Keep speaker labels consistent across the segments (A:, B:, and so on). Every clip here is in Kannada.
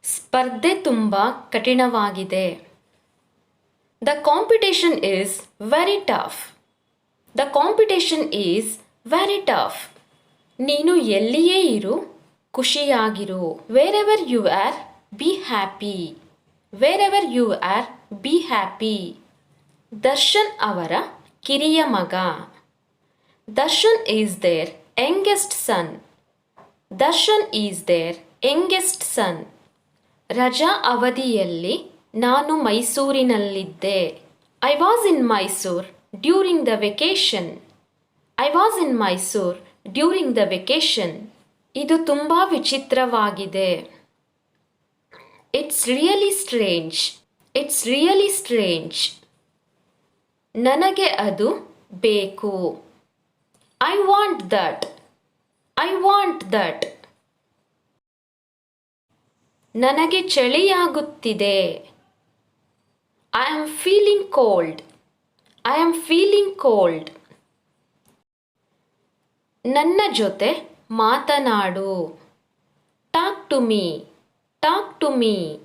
A: ಸ್ಪರ್ಧೆ ತುಂಬ ಕಠಿಣವಾಗಿದೆ. The competition is very tough. The competition is very tough. ನೀನು ಎಲ್ಲಿಯೇ ಇರು, ಖುಷಿಯಾಗಿರು. Wherever you are, be happy. Wherever you are, be happy. Darshan ಅವರ ಕಿರಿಯ ಮಗ. Darshan is their youngest son. Darshan is their youngest son. ರಜಾ ಅವಧಿಯಲ್ಲಿ ನಾನು ಮೈಸೂರಿನಲ್ಲಿದ್ದೆ. I was in Mysore during the vacation. I was in Mysore during the vacation. ಇದು ತುಂಬ ವಿಚಿತ್ರವಾಗಿದೆ. It's really strange. It's really strange. ನನಗೆ ಅದು ಬೇಕು. I want that. I want that. ನನಗೆ ಚಳಿಯಾಗುತ್ತಿದೆ. I am feeling cold. I am feeling cold. ನನ್ನ ಜೊತೆ ಮಾತನಾಡು. Talk to me. Talk to me.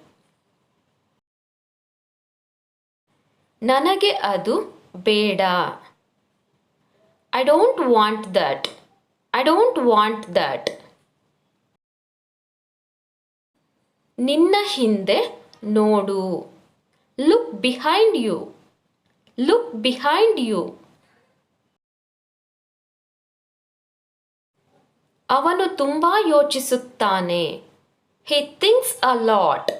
A: ನನಗೆ ಅದು ಬೇಡ. I don't want that. I don't want that. ನಿನ್ನ ಹಿಂದೆ ನೋಡು. Look behind you. Look behind you. ಅವನು ತುಂಬ ಯೋಚಿಸುತ್ತಾನೆ. He thinks a lot.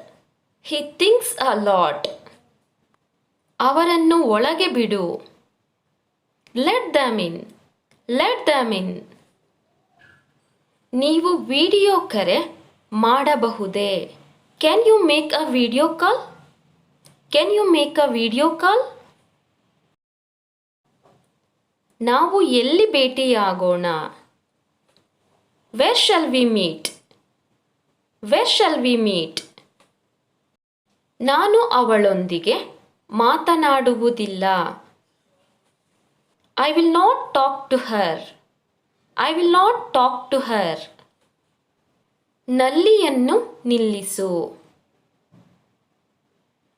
A: He thinks a lot. ಅವರನ್ನು ಒಳಗೆ ಬಿಡು. Let them in. Let them in. ನೀವು ವಿಡಿಯೋ ಕರೆ ಮಾಡಬಹುದೇ? Can you make a video call? Can you make a video call? ನಾವು ಎಲ್ಲಿ ಭೇಟಿಯಾಗೋಣ? Where shall we meet? Where shall we meet? ನಾನು ಅವಳೊಂದಿಗೆ ಮಾತನಾಡುವುದಿಲ್ಲ. I will not talk to her. I will not talk to her. ನಲ್ಲಿಯನ್ನು ನಿಲ್ಲಿಸು.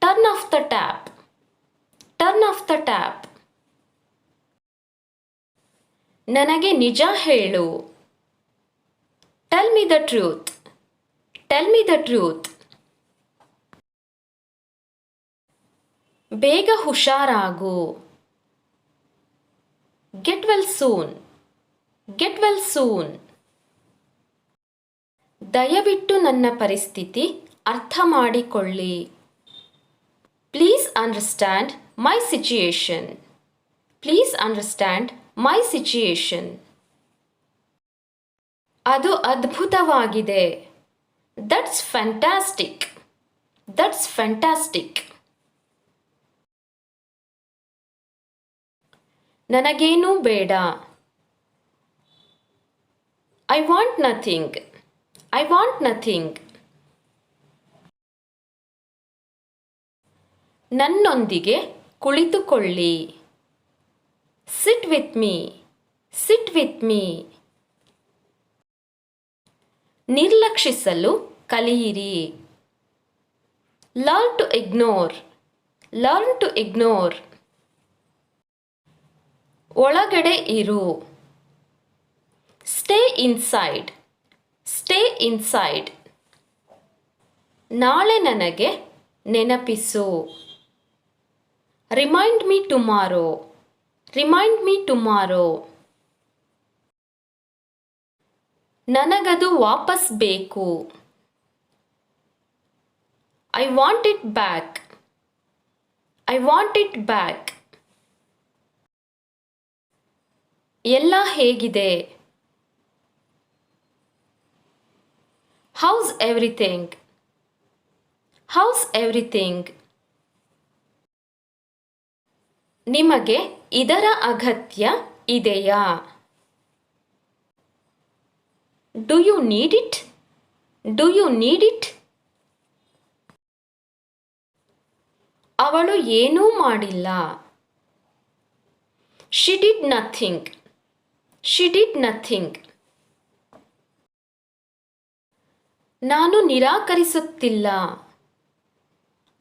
A: Turn off the tap. Turn off the tap. ನನಗೆ ನಿಜ ಹೇಳು. Tell me the truth. Tell me the truth. ಬೇಗ ಹುಷಾರಾಗು. Get well soon. Get well soon. ದಯವಿಟ್ಟು ನನ್ನ ಪರಿಸ್ಥಿತಿ ಅರ್ಥ ಮಾಡಿಕೊಳ್ಳಿ. Please understand my situation. Please understand my situation. ಅದು ಅದ್ಭುತವಾಗಿದೆ. That's fantastic. That's fantastic. ನನಗೇನೂ ಬೇಡ. I want nothing. I want nothing. ನನ್ನೊಂದಿಗೆ ಕುಳಿತುಕೊಳ್ಳಿ. Sit with me. Sit with me. ನಿರ್ಲಕ್ಷಿಸಲು ಕಲಿಯಿರಿ. Learn to ignore. Learn to ignore. ಒಳಗಡೆ ಇರು. Stay inside. Stay inside. ನಾಳೆ ನನಗೆ ನೆನಪಿಸು. Remind me tomorrow. Remind me tomorrow. ನನಗದು ವಾಪಸ್ ಬೇಕು. I want it back. I want it back. ಎಲ್ಲ ಹೇಗಿದೆ? How's everything? How's everything? ನಿಮಗೆ ಇದರ ಅಗತ್ಯ ಇದೆಯಾ? Do you need it? Do you need it? ಅವಳು ಏನೂ ಮಾಡಿಲ್ಲ. She did nothing. She did nothing. ನಾನು ನಿರಾಕರಿಸುತ್ತಿಲ್ಲ.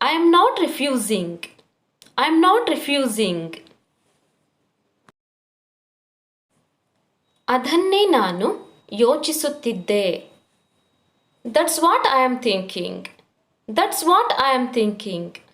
A: I am not refusing. I am not refusing. ಅದನ್ನೇ ನಾನು ಯೋಚಿಸುತ್ತಿದ್ದೆ. That's what I am thinking. That's what I am thinking.